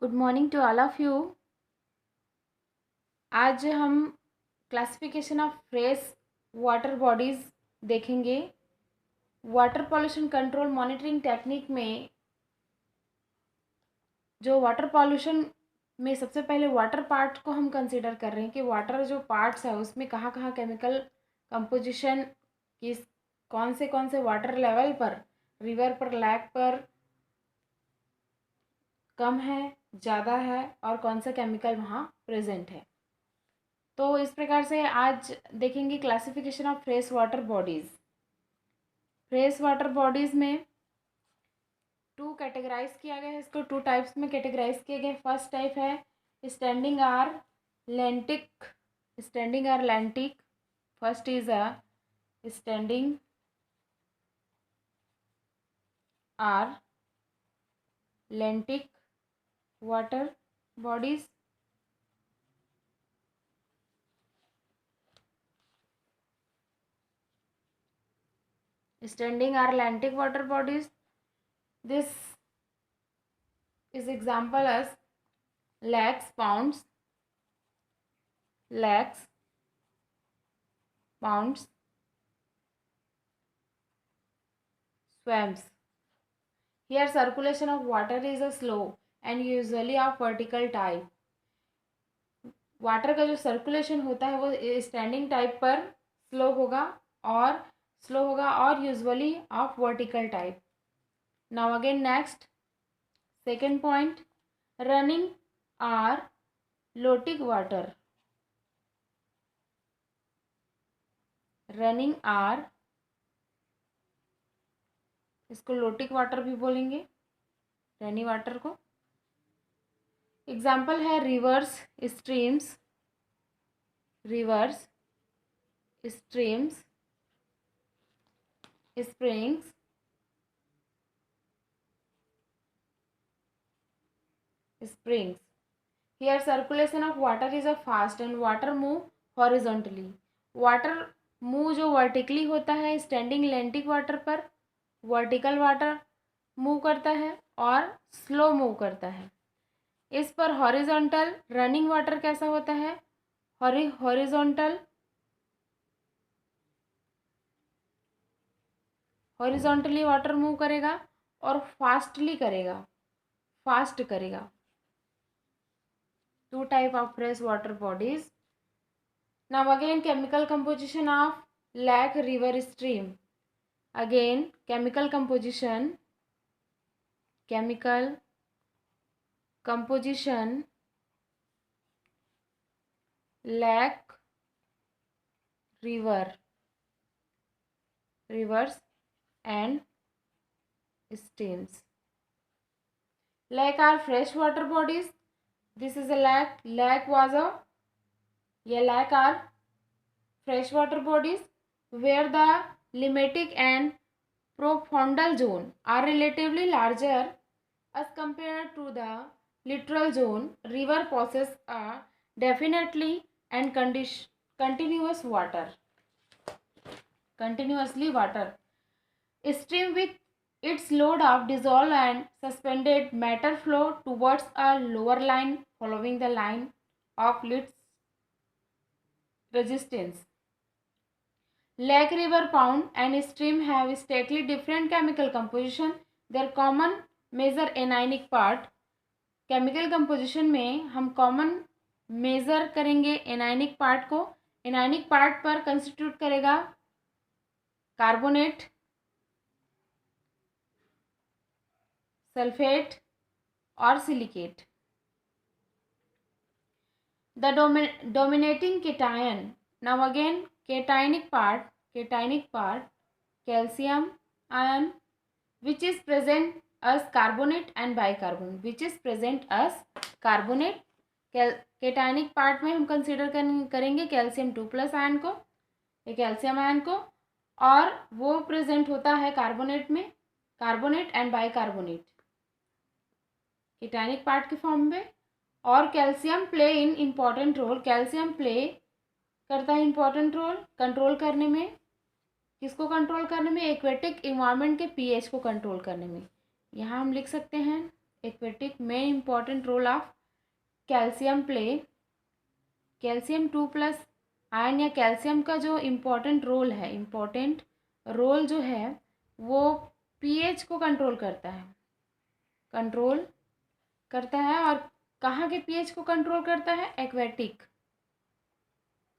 Good morning to all of you. आज हम classification of fresh water bodies देखेंगे। Water pollution control monitoring technique में जो water pollution में सबसे पहले वाटर पार्ट को हम कंसिडर कर रहे हैं कि वाटर जो पार्ट्स है उसमें कहाँ कहाँ केमिकल कंपोजिशन किस कौन से वाटर लेवल पर, रिवर पर, लेक पर कम है, ज़्यादा है और कौन सा केमिकल वहाँ प्रेजेंट है। तो इस प्रकार से आज देखेंगे classification of fresh water bodies. Fresh water bodies में टू कैटेगराइज किया गया है, इसको टू टाइप्स में कैटेगराइज किए गए। फर्स्ट टाइप है standing are lentic. Standing are lentic first is a standing are lentic water bodies. Standing are Atlantic water bodies. This is example as lakes, ponds, swamps. Here circulation of water is a slow and usually of vertical type. Water का जो circulation होता है वो standing type पर slow होगा और usually of vertical type. Now again next second point, running are lotic water. Running are, इसको lotic water भी बोलेंगे, रनी वाटर को। एग्जाम्पल है rivers, streams, springs, springs. Here circulation of water is a fast and water move horizontally. Water move जो vertically होता है standing lentic water पर, vertical water move करता है और स्लो मूव करता है। इस पर हॉरिजॉन्टल रनिंग वाटर कैसा होता है, हॉरिजॉन्टली वाटर मूव करेगा और फास्ट करेगा। Two type of fresh water bodies. Now again chemical composition of lake, river, stream. Again chemical composition lake, rivers and streams. Lake are fresh water bodies. This is a lake. Lake are fresh water bodies where the limictic and profundal zone are relatively larger as compared to the littoral zone. River possess a definitely and continuously water. Stream with its load of dissolved and suspended matter flow towards a lower line following the line of least resistance. Lake, river, pond and stream have slightly different chemical composition. Their common measure anionic part. Chemical composition में हम common measure करेंगे anionic part को। Anionic part पर constitute करेगा carbonate, sulphate और silicate. The dominating cation, now again cationic part calcium ion which is present as carbonate and bicarbonate, which is present as carbonate. Cationic part में हम consider करेंगे calcium 2+ ion को, calcium ion को, और वो present होता है कार्बोनेट में, carbonate and bicarbonate cationic part के फॉर्म में। और calcium play in important role, calcium play करता है इम्पॉर्टेंट रोल कंट्रोल करने में। किसको कंट्रोल करने में, एक्वेटिक इन्वायरमेंट के पीएच को कंट्रोल करने में। यहाँ हम लिख सकते हैं एक्वेटिक में important role of calcium play. Calcium 2+ ion या कैल्शियम का जो इम्पॉर्टेंट रोल जो है वो पीएच को कंट्रोल करता है और कहाँ के पीएच को कंट्रोल करता है?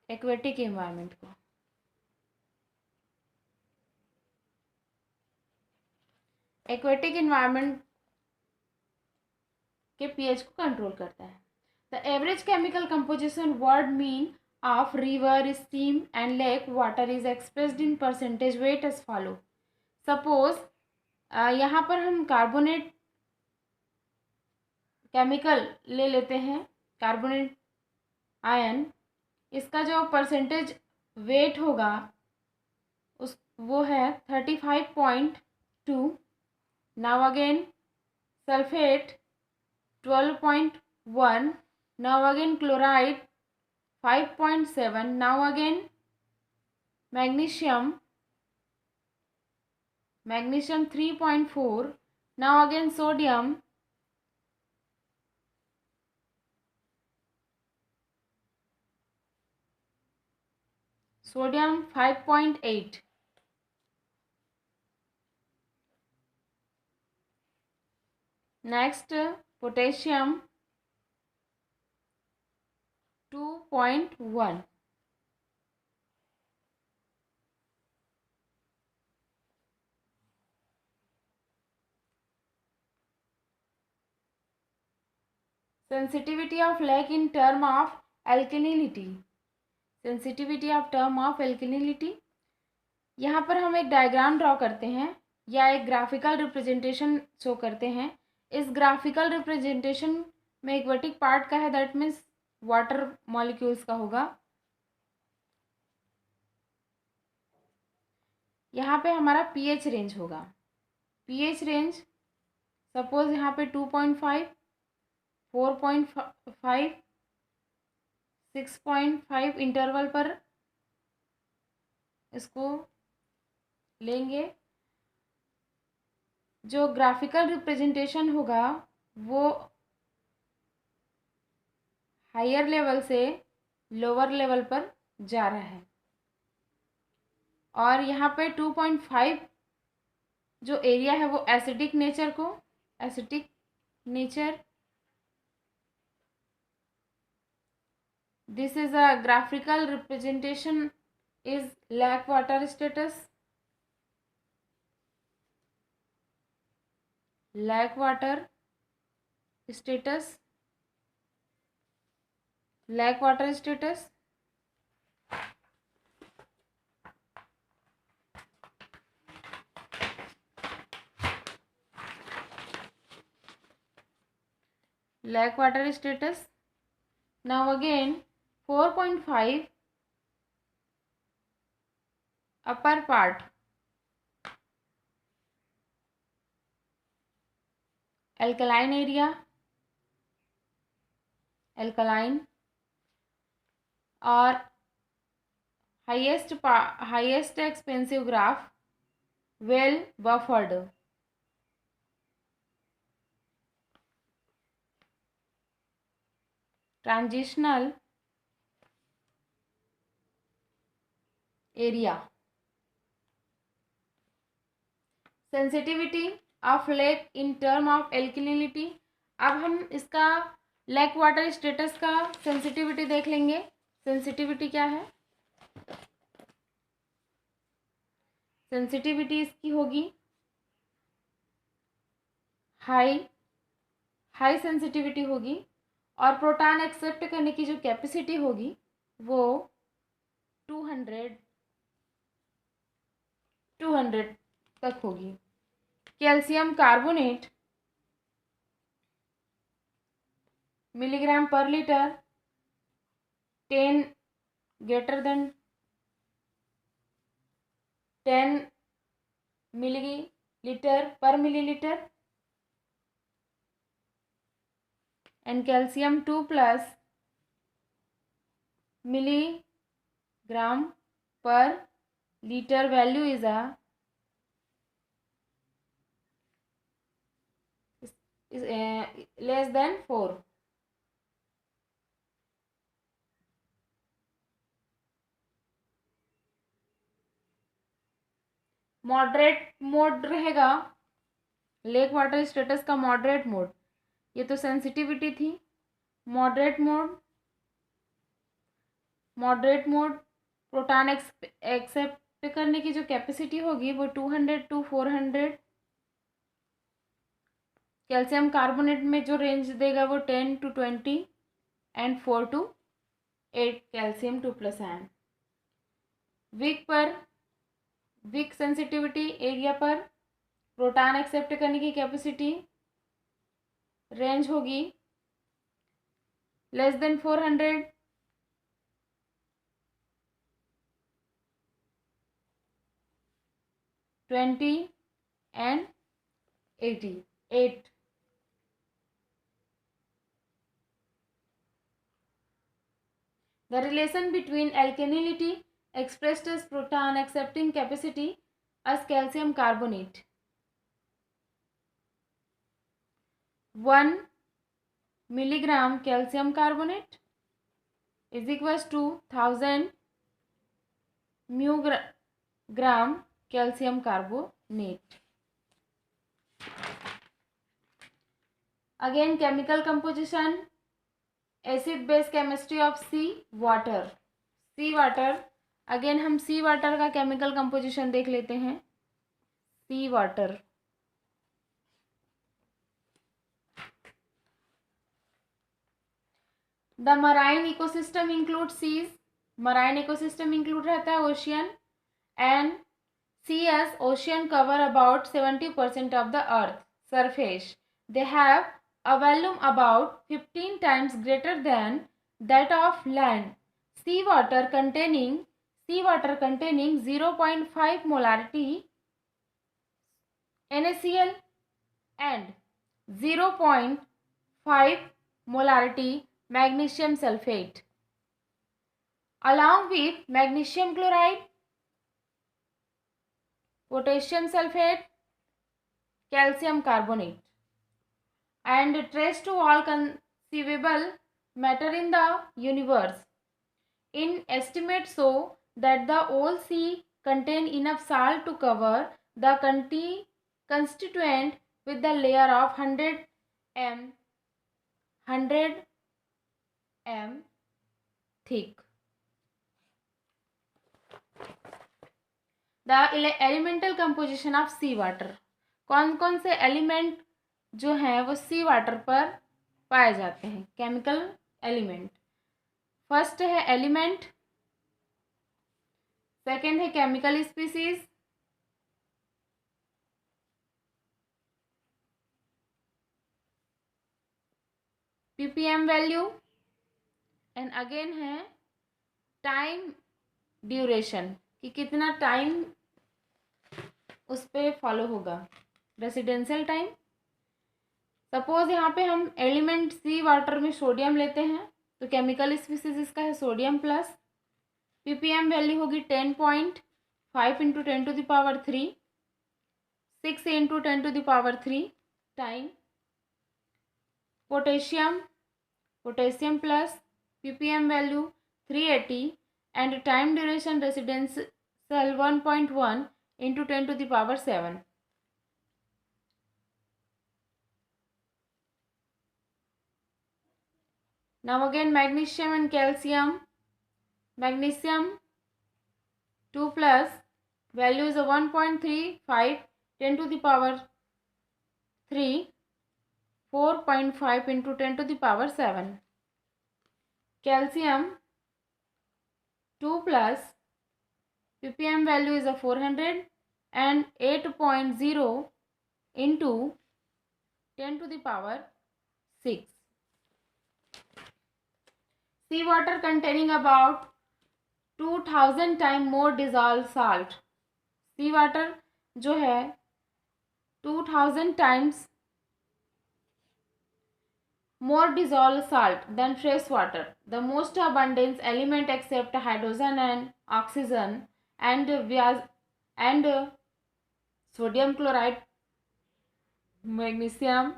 एक्वेटिक एनवायरनमेंट को। एक्वेटिक एनवायरनमेंट के पीएच को कंट्रोल करता है। The average chemical composition world mean of river, stream and lake water is expressed in percentage weight as follow. Suppose यहाँ पर हम कार्बोनेट केमिकल ले लेते हैं, कार्बोनेट आयन, इसका जो परसेंटेज वेट होगा वो है 35.2। Now again sulphate 12.1, now again chloride 5.7, now again magnesium 3.4, now again sodium 5.8. Next potassium 2.1. Sensitivity of lake in term of alkalinity. यहाँ पर हम एक डायग्राम ड्रॉ करते हैं या एक ग्राफिकल रिप्रेजेंटेशन शो करते हैं। इस ग्राफिकल रिप्रेजेंटेशन में एक्वेटिक पार्ट का है, दैट मीन्स वाटर मॉलिक्यूल्स का होगा। यहाँ पे हमारा पीएच रेंज होगा। पीएच रेंज सपोज यहाँ पे 2.5, 4.5, 6.5 इंटरवल पर इसको लेंगे। जो ग्राफिकल रिप्रेजेंटेशन होगा वो हायर लेवल से लोअर लेवल पर जा रहा है और यहाँ पे 2.5 जो एरिया है वो acidic nature this is a graphical representation is lake water status. Lake water status lake water status now again 4.5 upper part alkaline area और highest expensive graph well buffered transitional area। Sensitivity of lake in term of alkalinity. अब हम इसका lake water status का sensitivity देख लेंगे। Sensitivity क्या है? Sensitivity इसकी होगी हाई सेंसिटिविटी होगी और प्रोटॉन एक्सेप्ट करने की जो कैपेसिटी होगी वो 200 तक होगी। कैल्शियम कार्बोनेट मिलीग्राम पर litre 10 greater than 10 milliliter per milliliter and calcium 2+ milligram per liter value is a is less than 4. Moderate mode रहेगा, लेक वाटर स्टेटस का मॉडरेट मोड, ये तो सेंसिटिविटी थी। मॉडरेट मोड प्रोटॉन एक्सेप्ट करने की जो capacity होगी वो 200 to 400। कैल्शियम कार्बोनेट में जो रेंज देगा वो 10 to 20 and 4 to 8 calcium 2+ ion. Weak sensitivity area पर प्रोटॉन एक्सेप्ट करने की कैपेसिटी रेंज होगी less than 400 20 and 8. The relation between alkalinity expressed as proton accepting capacity as calcium carbonate. 1 milligram calcium carbonate is equals to 1000 gram calcium carbonate. Again, chemical composition, acid base chemistry of sea water. Again हम sea water का chemical composition देख लेते हैं। Sea water, the marine ecosystem include seas, marine ecosystem include रहता है ocean and seas ocean cover about 70% of the earth surface. They have a volume about 15 times greater than that of land. Seawater containing 0.5 molarity NaCl and 0.5 molarity magnesium sulfate, along with magnesium chloride, potassium sulfate, calcium carbonate, and trace to all conceivable matter in the universe. In estimate so that the whole sea contain enough salt to cover the constituent with the layer of 100 m thick. The elemental composition of sea water. कौन कौन से element जो हैं वो सी water पर पाए जाते हैं? केमिकल एलिमेंट, फर्स्ट है एलिमेंट, सेकेंड है chemical species, ppm value and again है टाइम ड्यूरेशन कि कितना टाइम उस पर फॉलो होगा, रेसिडेंशियल टाइम। सपोज यहाँ पे हम एलिमेंट सी वाटर में सोडियम लेते हैं तो केमिकल स्पीसीज इसका है सोडियम प्लस, पीपीएम वैल्यू होगी 10.5 into 10⁻3, 6 into 10⁻3 time. Potassium plus, ppm value 380 and time duration residential 1.1 into 10⁻7। Now again magnesium and calcium. Magnesium 2+ value is a 1.35 10⁻3, 4.5 into 10⁻7. Calcium 2+ ppm value is a 400 and 8.0 into 10⁻6. Seawater containing about 2000 times more dissolved salt. Seawater जो है 2000 times more dissolved salt than fresh water. The most abundant element except hydrogen and oxygen and sodium chloride, magnesium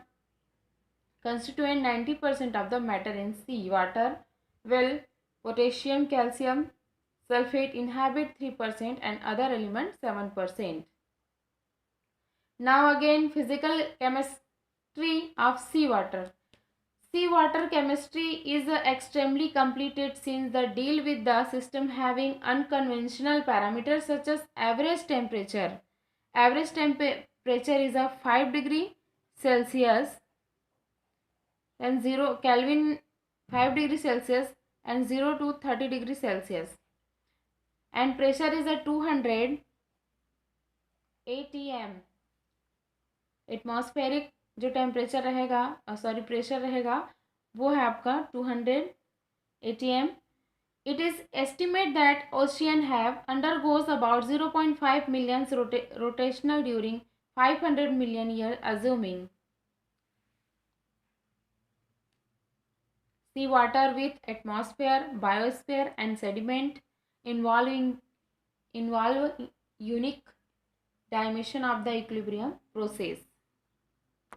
constituent 90% of the matter in sea. Water will potassium, calcium, sulfate inhabit 3% and other elements 7%. Now again physical chemistry of seawater. Seawater chemistry is extremely completed since the deal with the system having unconventional parameters such as average temperature. Average temperature is of 5 degree Celsius and 0 Kelvin, 5 degree Celsius and 0 to 30 degree Celsius, and pressure is a 200 atm. Atmospheric जो temperature रहेगा pressure रहेगा वो है आपका 200 atm. It is estimated that ocean have undergoes about 0.5 million rotational during 500 million years, assuming seawater with atmosphere, biosphere and sediment involve unique dimension of the equilibrium process.